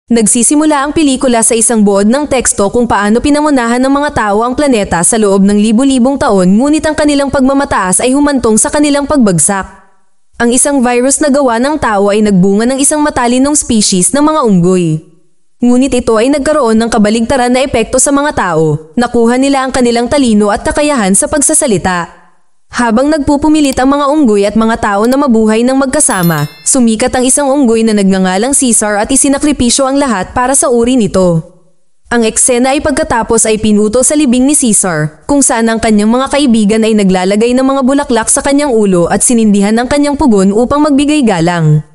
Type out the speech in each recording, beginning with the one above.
Nagsisimula ang pelikula sa isang buod ng teksto kung paano pinamunahan ng mga tao ang planeta sa loob ng libu-libong taon, ngunit ang kanilang pagmamataas ay humantong sa kanilang pagbagsak. Ang isang virus na gawa ng tao ay nagbunga ng isang matalinong species ng mga unggoy. Ngunit ito ay nagkaroon ng kabaligtaran na epekto sa mga tao. Nakuha nila ang kanilang talino at kakayahan sa pagsasalita. Habang nagpupumilit ang mga unggoy at mga tao na mabuhay ng magkasama, sumikat ang isang unggoy na nagngangalang Caesar at isinakripisyo ang lahat para sa uri nito. Ang eksena ay pagkatapos ay pinuto sa libing ni Caesar, kung saan ang kanyang mga kaibigan ay naglalagay ng mga bulaklak sa kanyang ulo at sinindihan ang kanyang pugon upang magbigay galang.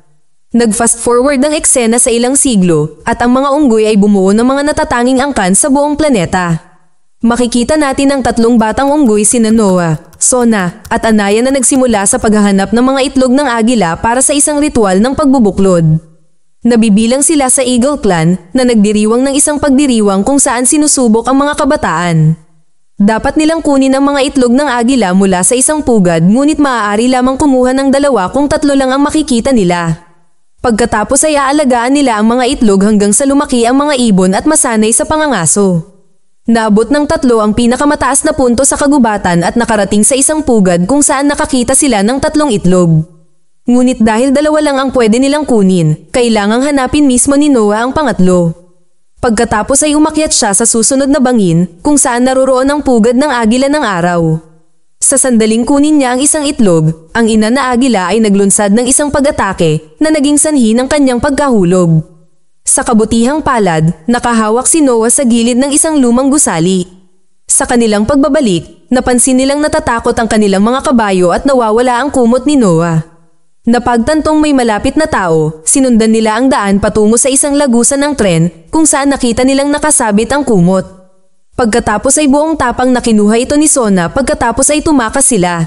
Nag-fast forward ang eksena sa ilang siglo, at ang mga unggoy ay bumuo ng mga natatanging angkan sa buong planeta. Makikita natin ang tatlong batang unggoy sina Noah, Sona, at Anaya na nagsimula sa paghahanap ng mga itlog ng agila para sa isang ritual ng pagbubuklod. Nabibilang sila sa Eagle Clan na nagdiriwang ng isang pagdiriwang kung saan sinusubok ang mga kabataan. Dapat nilang kunin ang mga itlog ng agila mula sa isang pugad, ngunit maaari lamang kumuha ng 2 kung 3 lang ang makikita nila. Pagkatapos ay aalagaan nila ang mga itlog hanggang sa lumaki ang mga ibon at masanay sa pangangaso. Naabot ng 3 ang pinakamataas na punto sa kagubatan at nakarating sa isang pugad kung saan nakakita sila ng 3 itlog. Ngunit dahil 2 lang ang pwede nilang kunin, kailangang hanapin mismo ni Noah ang pangatlo. Pagkatapos ay umakyat siya sa susunod na bangin kung saan naroroon ang pugad ng agila ng araw. Sa sandaling kunin niya ang isang itlog, ang ina na agila ay naglunsad ng isang pag-atake na naging sanhi ng kanyang pagkahulog. Sa kabutihang palad, nakahawak si Noah sa gilid ng isang lumang gusali. Sa kanilang pagbabalik, napansin nilang natatakot ang kanilang mga kabayo at nawawala ang kumot ni Noah. Napagtantong may malapit na tao, sinundan nila ang daan patungo sa isang lagusan ng tren kung saan nakita nilang nakasabit ang kumot. Pagkatapos ay buong tapang na kinuha ito ni Sona pagkatapos ay tumakas sila.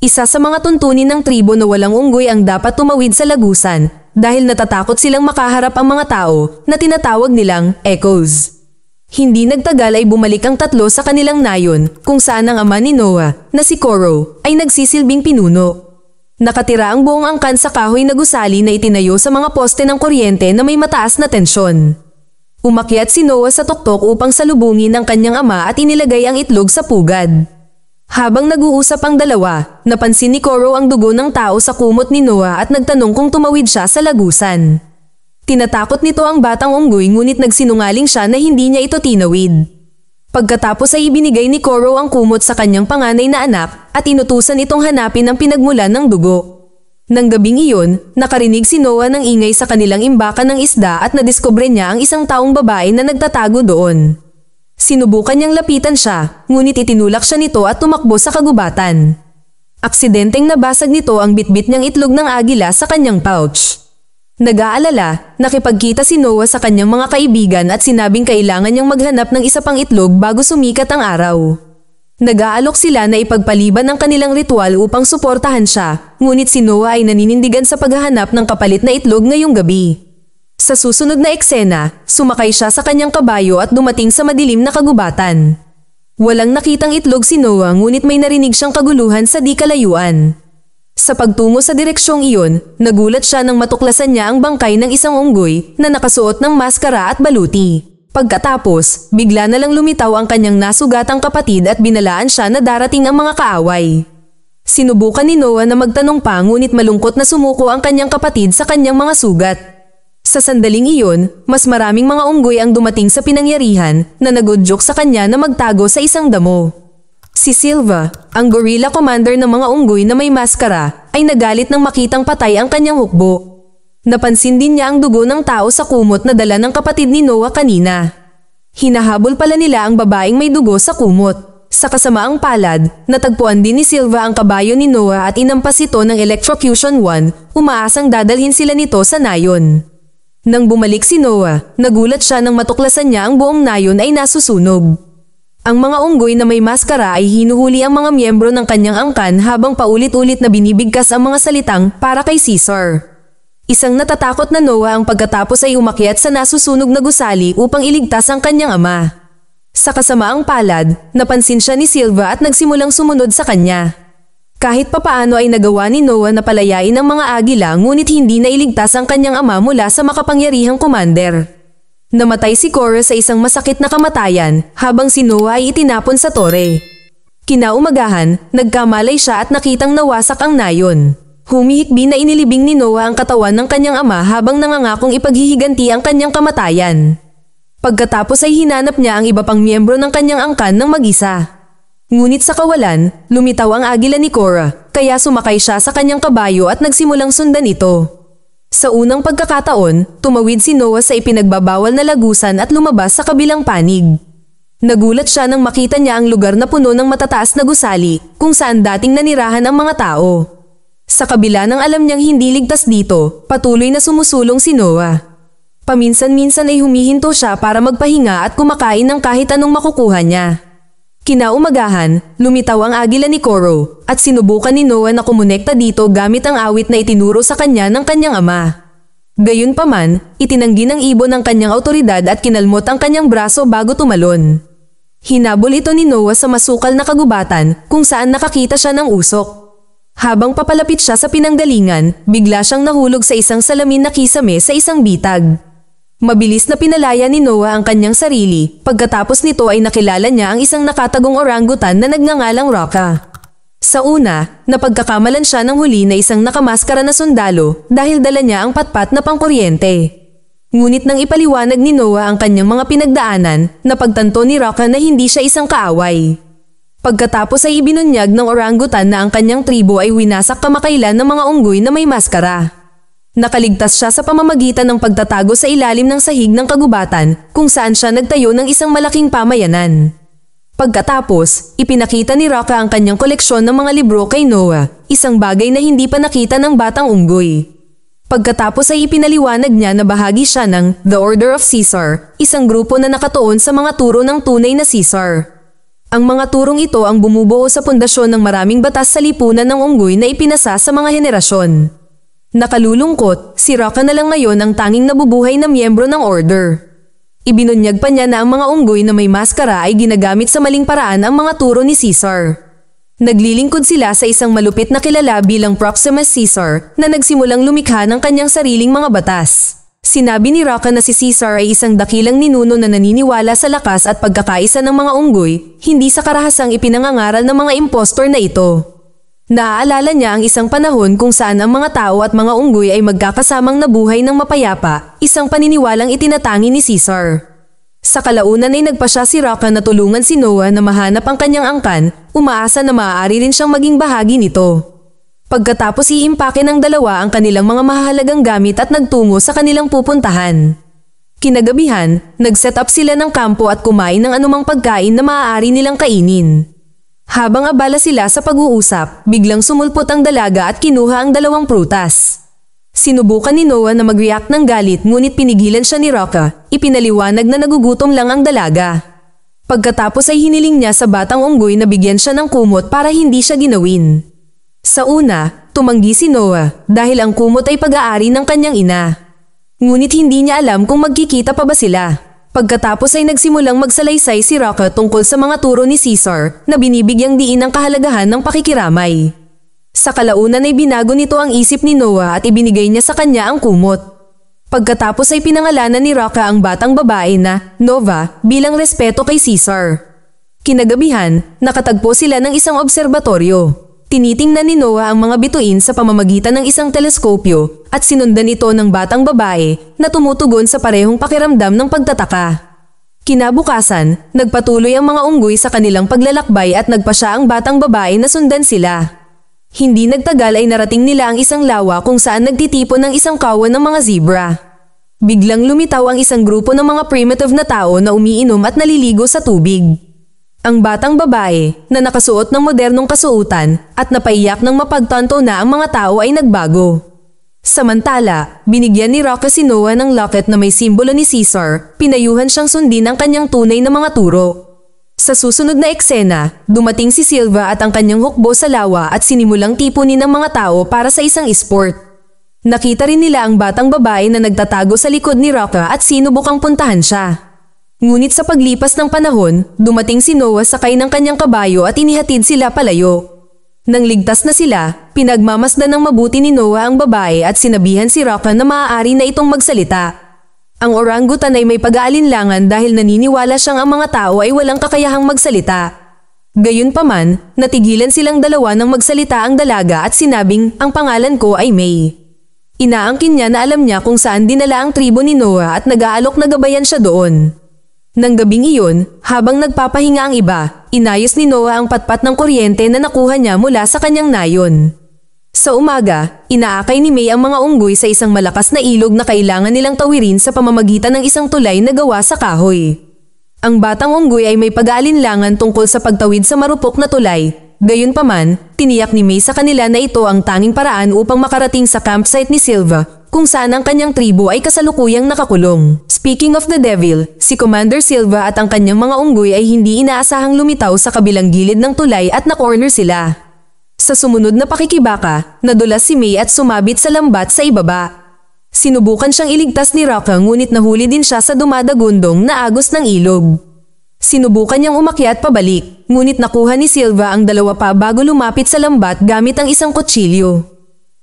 Isa sa mga tuntunin ng tribo na walang unggoy ang dapat tumawid sa lagusan dahil natatakot silang makaharap ang mga tao na tinatawag nilang echoes. Hindi nagtagal ay bumalik ang 3 sa kanilang nayon kung saan ang ama ni Noah na si Coro ay nagsisilbing pinuno. Nakatira ang buong angkan sa kahoy na gusali na itinayo sa mga poste ng kuryente na may mataas na tensyon. Umakyat si Noah sa tuktok upang salubungin ang kanyang ama at inilagay ang itlog sa pugad. Habang nag-uusap ang dalawa, napansin ni Coro ang dugo ng tao sa kumot ni Noah at nagtanong kung tumawid siya sa lagusan. Tinatakot nito ang batang unggoy ngunit nagsinungaling siya na hindi niya ito tinawid. Pagkatapos ay ibinigay ni Coro ang kumot sa kanyang panganay na anak at inutusan itong hanapin ang pinagmulan ng dugo. Nang gabing iyon, nakarinig si Noah ng ingay sa kanilang imbakan ng isda at nadiskubre niya ang isang taong babae na nagtatago doon. Sinubukan niyang lapitan siya, ngunit itinulak siya nito at tumakbo sa kagubatan. Aksidenteng nabasag nito ang bitbit niyang itlog ng agila sa kanyang pouch. Nag-aalala, nakipagkita si Noah sa kanyang mga kaibigan at sinabing kailangan niyang maghanap ng isa pang itlog bago sumikat ang araw. Nag-aalok sila na ipagpaliban ang kanilang ritual upang suportahan siya, ngunit si Noah ay naninindigan sa paghahanap ng kapalit na itlog ngayong gabi. Sa susunod na eksena, sumakay siya sa kanyang kabayo at dumating sa madilim na kagubatan. Walang nakitang itlog si Noah ngunit may narinig siyang kaguluhan sa di kalayuan. Sa pagtungo sa direksyong iyon, nagulat siya nang matuklasan niya ang bangkay ng isang unggoy na nakasuot ng maskara at baluti. Pagkatapos, bigla na lang lumitaw ang kanyang nasugatang kapatid at binalaan siya na darating ang mga kaaway. Sinubukan ni Noah na magtanong pa ngunit malungkot na sumuko ang kanyang kapatid sa kanyang mga sugat. Sa sandaling iyon, mas maraming mga unggoy ang dumating sa pinangyarihan na nagudyok sa kanya na magtago sa isang damo. Si Silva, ang gorilla commander ng mga unggoy na may maskara, ay nagalit nang makitang patay ang kanyang hukbo. Napansin din niya ang dugo ng tao sa kumot na dala ng kapatid ni Noah kanina. Hinahabol pala nila ang babaeng may dugo sa kumot. Sa kasamaang palad, natagpuan din ni Silva ang kabayo ni Noah at inampas ito ng Electrocution 1, umaasang dadalhin sila nito sa nayon. Nang bumalik si Noah, nagulat siya nang matuklasan niya ang buong nayon ay nasusunog. Ang mga unggoy na may maskara ay hinuhuli ang mga miyembro ng kanyang angkan habang paulit-ulit na binibigkas ang mga salitang para kay Caesar. Isang natatakot na Noah ang pagkatapos ay umakyat sa nasusunog na gusali upang iligtas ang kanyang ama. Sa kasamaang palad, napansin siya ni Silva at nagsimulang sumunod sa kanya. Kahit papaano ay nagawa ni Noah na palayain ang mga agila ngunit hindi na iligtas ang kanyang ama mula sa makapangyarihang commander. Namatay si Cora sa isang masakit na kamatayan habang si Noah ay itinapon sa tore. Kinaumagahan, nagkamalay siya at nakitang nawasak ang nayon. Humihikbi na inilibing ni Noah ang katawan ng kanyang ama habang nangangakong ipaghihiganti ang kanyang kamatayan. Pagkatapos ay hinanap niya ang iba pang miyembro ng kanyang angkan ng mag-isa. Ngunit sa kawalan, lumitaw ang agila ni Cora, kaya sumakay siya sa kanyang kabayo at nagsimulang sundan ito. Sa unang pagkakataon, tumawid si Noah sa ipinagbabawal na lagusan at lumabas sa kabilang panig. Nagulat siya nang makita niya ang lugar na puno ng matataas na gusali kung saan dating nanirahan ang mga tao. Sa kabila ng alam niyang hindi ligtas dito, patuloy na sumusulong si Noah. Paminsan-minsan ay humihinto siya para magpahinga at kumakain ng kahit anong makukuha niya. Kinaumagahan, lumitaw ang agila ni Coro at sinubukan ni Noah na kumonekta dito gamit ang awit na itinuro sa kanya ng kanyang ama. Gayunpaman, itinanggi ng ibon ang kanyang awtoridad at kinalmot ang kanyang braso bago tumalon. Hinabol ito ni Noah sa masukal na kagubatan kung saan nakakita siya ng usok. Habang papalapit siya sa pinanggalingan, bigla siyang nahulog sa isang salamin na kisame sa isang bitag. Mabilis na pinalaya ni Noah ang kanyang sarili, pagkatapos nito ay nakilala niya ang isang nakatagong orangutan na nagngangalang Rocka. Sa una, napagkakamalan siya ng huli na isang nakamaskara na sundalo dahil dala niya ang patpat na pangkuryente. Ngunit nang ipaliwanag ni Noah ang kanyang mga pinagdaanan, napagtanto ni Rocka na hindi siya isang kaaway. Pagkatapos ay ibinunyag ng orangutan na ang kanyang tribo ay winasak kamakailan ng mga unggoy na may maskara. Nakaligtas siya sa pamamagitan ng pagtatago sa ilalim ng sahig ng kagubatan kung saan siya nagtayo ng isang malaking pamayanan. Pagkatapos, ipinakita ni Rocka ang kanyang koleksyon ng mga libro kay Noah, isang bagay na hindi pa nakita ng batang unggoy. Pagkatapos ay ipinaliwanag niya na bahagi siya ng The Order of Caesar, isang grupo na nakatuon sa mga turo ng tunay na Caesar. Ang mga turong ito ang bumubuo sa pundasyon ng maraming batas sa lipunan ng unggoy na ipinasa sa mga henerasyon. Nakalulungkot, si Rocka na lang ngayon ang tanging nabubuhay na miyembro ng order. Ibinunyag pa niya na ang mga unggoy na may maskara ay ginagamit sa maling paraan ang mga turo ni Caesar. Naglilingkod sila sa isang malupit na kilala bilang Proximus Caesar na nagsimulang lumikha ng kanyang sariling mga batas. Sinabi ni Rocka na si Caesar ay isang dakilang ninuno na naniniwala sa lakas at pagkakaisa ng mga unggoy, hindi sa karahasang ipinangangaral ng mga impostor na ito. Naaalala niya ang isang panahon kung saan ang mga tao at mga unggoy ay magkakasamang nabuhay ng mapayapa, isang paniniwalang itinatangi ni Caesar. Sa kalaunan ay nagpasya si Rocka na tulungan si Noah na mahanap ang kanyang angkan, umaasa na maaari rin siyang maging bahagi nito. Pagkatapos iimpake ng dalawa ang kanilang mga mahalagang gamit at nagtungo sa kanilang pupuntahan. Kinagabihan, nag-set up sila ng kampo at kumain ng anumang pagkain na maaari nilang kainin. Habang abala sila sa pag-uusap, biglang sumulpot ang dalaga at kinuha ang 2 prutas. Sinubukan ni Noah na mag-react ng galit ngunit pinigilan siya ni Rocka, ipinaliwanag na nagugutom lang ang dalaga. Pagkatapos ay hiniling niya sa batang unggoy na bigyan siya ng kumot para hindi siya ginawin. Sa una, tumanggi si Noah dahil ang kumot ay pag-aari ng kanyang ina. Ngunit hindi niya alam kung magkikita pa ba sila. Pagkatapos ay nagsimulang magsalaysay si Rocka tungkol sa mga turo ni Caesar na binibigyang diin ang kahalagahan ng pakikiramay. Sa kalaunan ay binago nito ang isip ni Noah at ibinigay niya sa kanya ang kumot. Pagkatapos ay pinangalanan ni Rocka ang batang babae na Nova bilang respeto kay Caesar. Kinagabihan, nakatagpo sila ng isang obserbatoryo. Tinitingnan ni Noah ang mga bituin sa pamamagitan ng isang teleskopyo at sinundan ito ng batang babae na tumutugon sa parehong pakiramdam ng pagtataka. Kinabukasan, nagpatuloy ang mga unggoy sa kanilang paglalakbay at nagpasya ang batang babae na sundan sila. Hindi nagtagal ay narating nila ang isang lawa kung saan nagtitipon ng isang kawan ng mga zebra. Biglang lumitaw ang isang grupo ng mga primitive na tao na umiinom at naliligo sa tubig. Ang batang babae, na nakasuot ng modernong kasuotan at napaiyak ng mapagtanto na ang mga tao ay nagbago. Samantala, binigyan ni Rocka si Noah ng locket na may simbolo ni Caesar, pinayuhan siyang sundin ang kanyang tunay na mga turo. Sa susunod na eksena, dumating si Silva at ang kanyang hukbo sa lawa at sinimulang tipunin ng mga tao para sa isang sport. Nakita rin nila ang batang babae na nagtatago sa likod ni Rocka at sinubukang puntahan siya. Ngunit sa paglipas ng panahon, dumating si Noah sakay ng kanyang kabayo at inihatid sila palayo. Nang ligtas na sila, pinagmamasdan ng mabuti ni Noah ang babae at sinabihan si Rocka na maaari na itong magsalita. Ang orangutan ay may pag-aalinlangan dahil naniniwala siyang ang mga tao ay walang kakayahang magsalita. Gayunpaman, natigilan silang dalawa nang magsalita ang dalaga at sinabing, ang pangalan ko ay May. Inaangkin niya na alam niya kung saan dinala ang tribo ni Noah at nag-aalok na gabayan siya doon. Nang gabing iyon, habang nagpapahinga ang iba, inayos ni Noah ang patpat ng kuryente na nakuha niya mula sa kanyang nayon. Sa umaga, inaakay ni May ang mga unggoy sa isang malakas na ilog na kailangan nilang tawirin sa pamamagitan ng isang tulay na gawa sa kahoy. Ang batang unggoy ay may pag-aalinlangan tungkol sa pagtawid sa marupok na tulay. Gayunpaman, tiniyak ni May sa kanila na ito ang tanging paraan upang makarating sa campsite ni Silva, kung saan ang kanyang tribo ay kasalukuyang nakakulong. Speaking of the devil, si Commander Silva at ang kanyang mga unggoy ay hindi inaasahang lumitaw sa kabilang gilid ng tulay at na-corner sila. Sa sumunod na pakikibaka, nadulas si May at sumabit sa lambat sa ibaba. Sinubukan siyang iligtas ni Rocka ngunit nahuli din siya sa dumadagundong na agos ng ilog. Sinubukan niyang umakyat pabalik, ngunit nakuha ni Silva ang dalawa pa bago lumapit sa lambat gamit ang isang kutsilyo.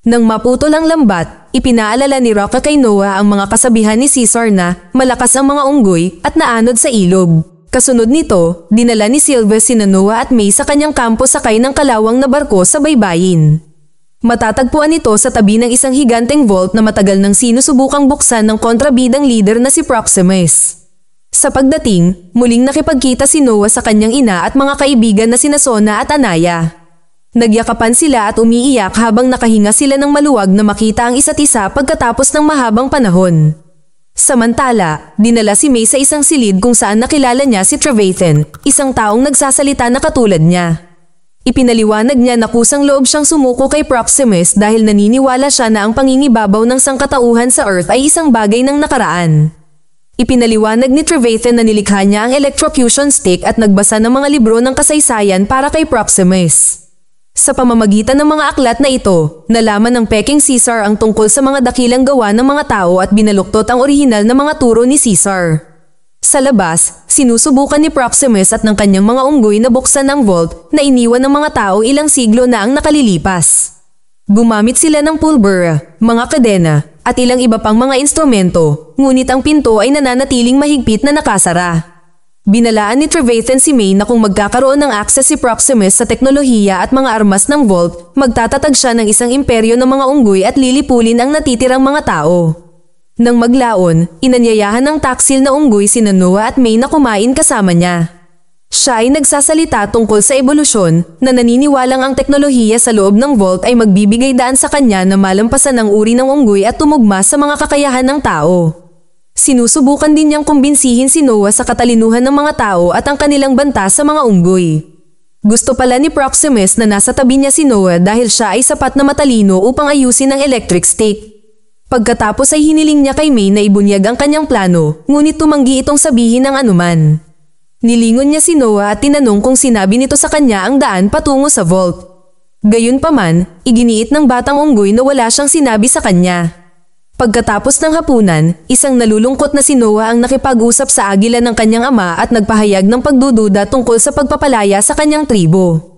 Nang maputol ang lambat, ipinaalala ni Rocka kay Noah ang mga kasabihan ni Caesar na malakas ang mga unggoy at naanod sa ilog. Kasunod nito, dinala ni Silva sina Noah at May sa kanyang kampo sakay ng kalawang na barko sa baybayin. Matatagpuan ito sa tabi ng isang higanteng vault na matagal nang sinusubukang buksan ng kontrabidang leader na si Proximus. Sa pagdating, muling nakipagkita si Noah sa kanyang ina at mga kaibigan na sina Sona at Anaya. Nagyakapan sila at umiiyak habang nakahinga sila ng maluwag na makita ang isa't isa pagkatapos ng mahabang panahon. Samantala, dinala si May sa isang silid kung saan nakilala niya si Trevathan, isang taong nagsasalita na katulad niya. Ipinaliwanag niya na kusang loob siyang sumuko kay Proximus dahil naniniwala siya na ang pangingibabaw ng sangkatauhan sa Earth ay isang bagay ng nakaraan. Ipinaliwanag ni Trevathan na nilikha niya ang electrocution stick at nagbasa ng mga libro ng kasaysayan para kay Proximus. Sa pamamagitan ng mga aklat na ito, nalaman ng Peking Caesar ang tungkol sa mga dakilang gawa ng mga tao at binaluktot ang orihinal na mga turo ni Caesar. Sa labas, sinusubukan ni Proximus at ng kanyang mga unggoy na buksan ang vault na iniwan ng mga tao ilang siglo na ang nakalilipas. Gumamit sila ng pulbura, mga kadena, at ilang iba pang mga instrumento, ngunit ang pinto ay nananatiling mahigpit na nakasara. Binalaan ni Trevathan si May na kung magkakaroon ng access si Proximus sa teknolohiya at mga armas ng vault, magtatatag siya ng isang imperyo ng mga unggoy at lilipulin ang natitirang mga tao. Nang maglaon, inanyayahan ng taksil na unggoy sina Noah at May na kumain kasama niya. Siya ay nagsasalita tungkol sa ebolusyon na naniniwalang ang teknolohiya sa loob ng vault ay magbibigay daan sa kanya na malampasan ang uri ng unggoy at tumugma sa mga kakayahan ng tao. Sinusubukan din niyang kumbinsihin si Noah sa katalinuhan ng mga tao at ang kanilang banta sa mga unggoy. Gusto pala ni Proximus na nasa tabi niya si Noah dahil siya ay sapat na matalino upang ayusin ang electric stick. Pagkatapos ay hiniling niya kay May na ibunyag ang kanyang plano, ngunit tumanggi itong sabihin ng anuman. Nilingon niya si Noah at tinanong kung sinabi nito sa kanya ang daan patungo sa vault. Gayunpaman, iginiit ng batang unggoy na wala siyang sinabi sa kanya. Pagkatapos ng hapunan, isang nalulungkot na si Noah ang nakipag-usap sa agila ng kanyang ama at nagpahayag ng pagdududa tungkol sa pagpapalaya sa kanyang tribo.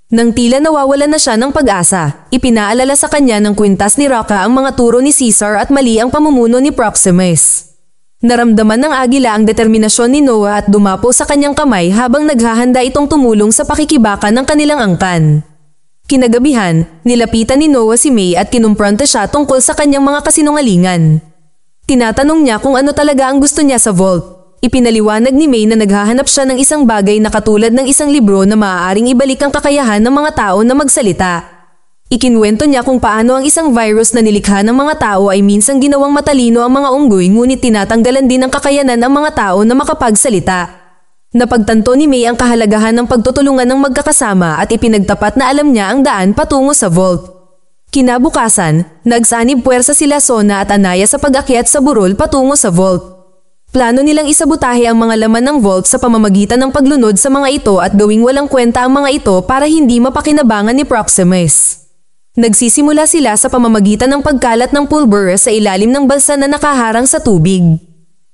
Nang tila nawawalan na siya ng pag-asa, ipinaalala sa kanya ng kwintas ni Rocka ang mga turo ni Caesar at mali ang pamumuno ni Proximus. Naramdaman ng agila ang determinasyon ni Noah at dumapo sa kanyang kamay habang naghahanda itong tumulong sa pakikibaka ng kanilang angkan. Kinagabihan, nilapitan ni Noah si May at kinumpronta siya tungkol sa kanyang mga kasinungalingan. Tinatanong niya kung ano talaga ang gusto niya sa vault. Ipinaliwanag ni May na naghahanap siya ng isang bagay na katulad ng isang libro na maaaring ibalik ang kakayahan ng mga tao na magsalita. Ikinwento niya kung paano ang isang virus na nilikha ng mga tao ay minsang ginawang matalino ang mga unggoy ngunit tinatanggalan din ng kakayanan ang mga tao na makapagsalita. Napagtanto ni May ang kahalagahan ng pagtutulungan ng magkakasama at ipinagtapat na alam niya ang daan patungo sa vault. Kinabukasan, nagsanib puwersa sila Sona at Anaya sa pag-akyat sa burol patungo sa vault. Plano nilang isabotahe ang mga laman ng vault sa pamamagitan ng paglunod sa mga ito at gawing walang kwenta ang mga ito para hindi mapakinabangan ni Proximus. Nagsisimula sila sa pamamagitan ng pagkalat ng pulbura sa ilalim ng balsa na nakaharang sa tubig.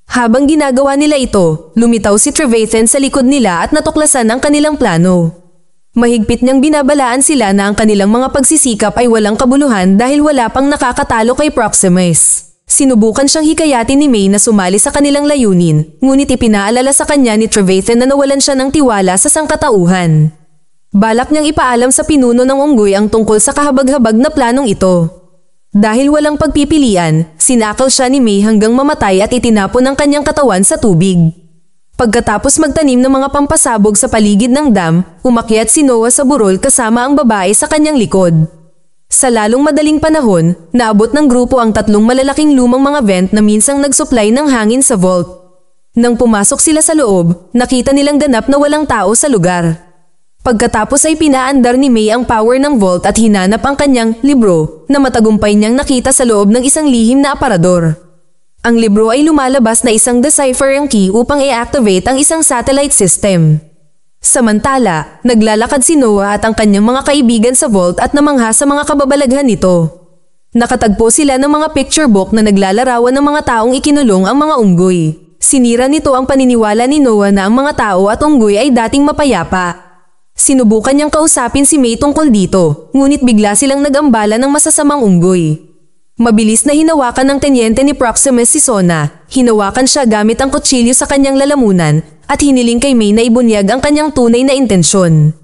Habang ginagawa nila ito, lumitaw si Trevathan sa likod nila at natuklasan ang kanilang plano. Mahigpit niyang binabalaan sila na ang kanilang mga pagsisikap ay walang kabuluhan dahil wala pang nakakatalo kay Proximus. Sinubukan siyang hikayatin ni May na sumali sa kanilang layunin, ngunit ipinaalala sa kanya ni Trevathan na nawalan siya ng tiwala sa sangkatauhan. Balak niyang ipaalam sa pinuno ng unggoy ang tungkol sa kahabag-habag na planong ito. Dahil walang pagpipilian, sinakal siya ni May hanggang mamatay at itinapon ang kanyang katawan sa tubig. Pagkatapos magtanim ng mga pampasabog sa paligid ng dam, umakyat si Noah sa burol kasama ang babae sa kanyang likod. Sa lalong madaling panahon, naabot ng grupo ang 3 malalaking lumang mga vent na minsang nagsupply ng hangin sa vault. Nang pumasok sila sa loob, nakita nilang ganap na walang tao sa lugar. Pagkatapos ay pinaandar ni May ang power ng vault at hinanap ang kanyang libro na matagumpay niyang nakita sa loob ng isang lihim na aparador. Ang libro ay lumalabas na isang deciphering key upang i-activate ang isang satellite system. Samantala, naglalakad si Noah at ang kanyang mga kaibigan sa vault at namangha sa mga kababalaghan nito. Nakatagpo sila ng mga picture book na naglalarawan ng mga taong ikinulong ang mga unggoy. Sinira nito ang paniniwala ni Noah na ang mga tao at unggoy ay dating mapayapa. Sinubukan niyang kausapin si May tungkol dito, ngunit bigla silang nag-ambala ng masasamang unggoy. Mabilis na hinawakan ng tenyente ni Proximus si Sona. Hinawakan siya gamit ang kutsilyo sa kanyang lalamunan at hiniling kay May na ibunyag ang kanyang tunay na intensyon.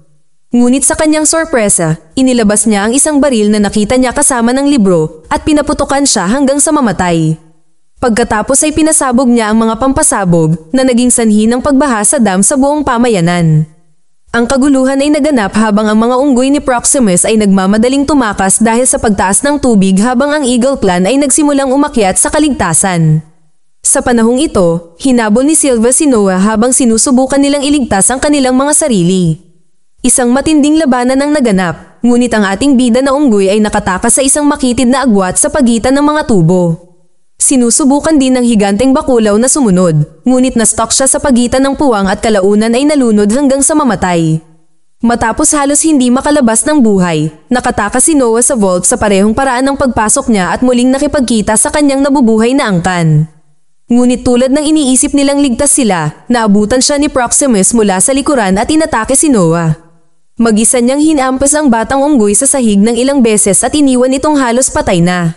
Ngunit sa kanyang sorpresa, inilabas niya ang isang baril na nakita niya kasama ng libro at pinaputukan siya hanggang sa mamatay. Pagkatapos ay pinasabog niya ang mga pampasabog na naging sanhi ng pagbaha sa dam sa buong pamayanan. Ang kaguluhan ay naganap habang ang mga unggoy ni Proximus ay nagmamadaling tumakas dahil sa pagtaas ng tubig habang ang Eagle Clan ay nagsimulang umakyat sa kaligtasan. Sa panahong ito, hinabol ni Silva si Noah habang sinusubukan nilang iligtas ang kanilang mga sarili. Isang matinding labanan ang naganap, ngunit ang ating bida na unggoy ay nakatakas sa isang makitid na agwat sa pagitan ng mga tubo. Sinusubukan din ng higanteng bakulaw na sumunod, ngunit na-stuck siya sa pagitan ng puwang at kalaunan ay nalunod hanggang sa mamatay. Matapos halos hindi makalabas ng buhay, nakatakas si Noah sa vault sa parehong paraan ng pagpasok niya at muling nakipagkita sa kanyang nabubuhay na angkan. Ngunit tulad ng iniisip nilang ligtas sila, naabutan siya ni Proximus mula sa likuran at inatake si Noah. Mag-isa niyang hinampas ang batang unggoy sa sahig ng ilang beses at iniwan itong halos patay na.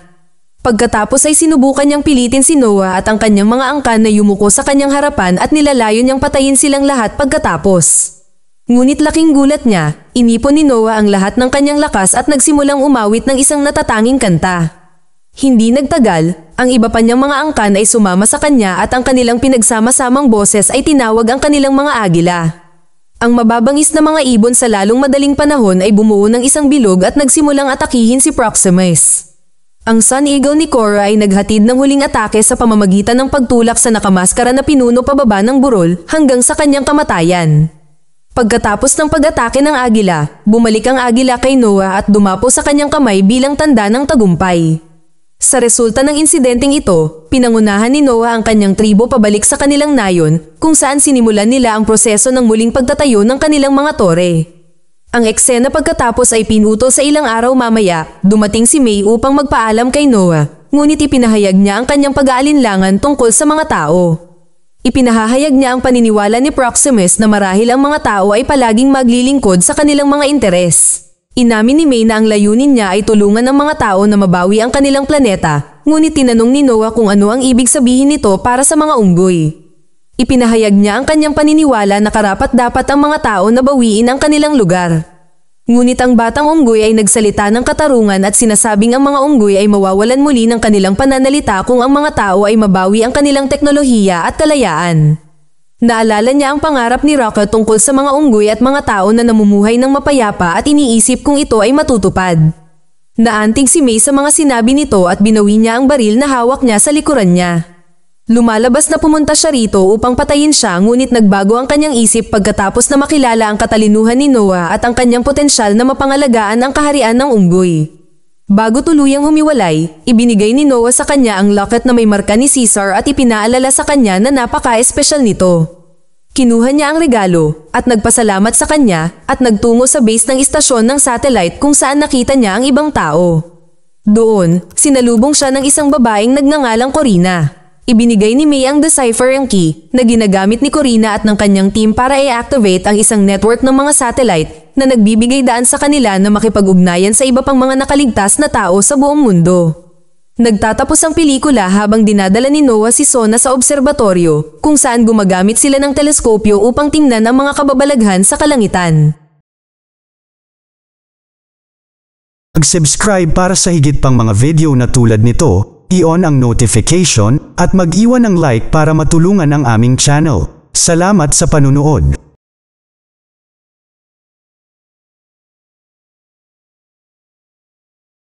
Pagkatapos ay sinubukan niyang pilitin si Noah at ang kanyang mga angkan na yumuko sa kanyang harapan at nilalayo niyang patayin silang lahat pagkatapos. Ngunit laking gulat niya, inipon ni Noah ang lahat ng kanyang lakas at nagsimulang umawit ng isang natatanging kanta. Hindi nagtagal, ang iba pa niyang mga angkan ay sumama sa kanya at ang kanilang pinagsama-samang boses ay tinawag ang kanilang mga agila. Ang mababangis na mga ibon sa lalong madaling panahon ay bumuo ng isang bilog at nagsimulang atakihin si Proximus. Ang Sun Eagle ni Korra ay naghatid ng huling atake sa pamamagitan ng pagtulak sa nakamaskara na pinuno pababa ng burol hanggang sa kanyang kamatayan. Pagkatapos ng pag-atake ng agila, bumalik ang agila kay Noah at dumapo sa kanyang kamay bilang tanda ng tagumpay. Sa resulta ng insidenteng ito, pinangunahan ni Noah ang kanyang tribo pabalik sa kanilang nayon kung saan sinimulan nila ang proseso ng muling pagtatayo ng kanilang mga tore. Ang eksena pagkatapos ay pinutol sa ilang araw mamaya, dumating si May upang magpaalam kay Noah, ngunit ipinahayag niya ang kanyang pag-aalinlangan tungkol sa mga tao. Ipinahahayag niya ang paniniwala ni Proximus na marahil ang mga tao ay palaging maglilingkod sa kanilang mga interes. Inamin ni May na ang layunin niya ay tulungan ang mga tao na mabawi ang kanilang planeta, ngunit tinanong ni Noah kung ano ang ibig sabihin nito para sa mga unggoy. Ipinahayag niya ang kanyang paniniwala na karapat-dapat ang mga tao na bawiin ang kanilang lugar. Ngunit ang batang unggoy ay nagsalita ng katarungan at sinasabing ang mga unggoy ay mawawalan muli ng kanilang pananalita kung ang mga tao ay mabawi ang kanilang teknolohiya at kalayaan. Naalala niya ang pangarap ni Rocket tungkol sa mga unggoy at mga tao na namumuhay ng mapayapa at iniisip kung ito ay matutupad. Naantig si May sa mga sinabi nito at binawi niya ang baril na hawak niya sa likuran niya. Lumalabas na pumunta siya rito upang patayin siya ngunit nagbago ang kanyang isip pagkatapos na makilala ang katalinuhan ni Noah at ang kanyang potensyal na mapangalagaan ang kaharian ng unggoy. Bago tuluyang humiwalay, ibinigay ni Noah sa kanya ang locket na may marka ni Caesar at ipinaalala sa kanya na napaka-espesyal nito. Kinuha niya ang regalo at nagpasalamat sa kanya at nagtungo sa base ng istasyon ng satellite kung saan nakita niya ang ibang tao. Doon, sinalubong siya ng isang babaeng nagngangalang Corina. Ibinigay ni May ang deciphering key na ginagamit ni Corina at ng kanyang team para i-activate ang isang network ng mga satellite na nagbibigay daan sa kanila na makipag-ugnayan sa iba pang mga nakaligtas na tao sa buong mundo. Nagtatapos ang pelikula habang dinadala ni Noah si Sona sa obserbatoryo, kung saan gumagamit sila ng teleskopyo upang tingnan ang mga kababalaghan sa kalangitan. Mag-subscribe para sa higit pang mga video na tulad nito, i-on ang notification, at mag-iwan ng like para matulungan ang aming channel. Salamat sa panunood.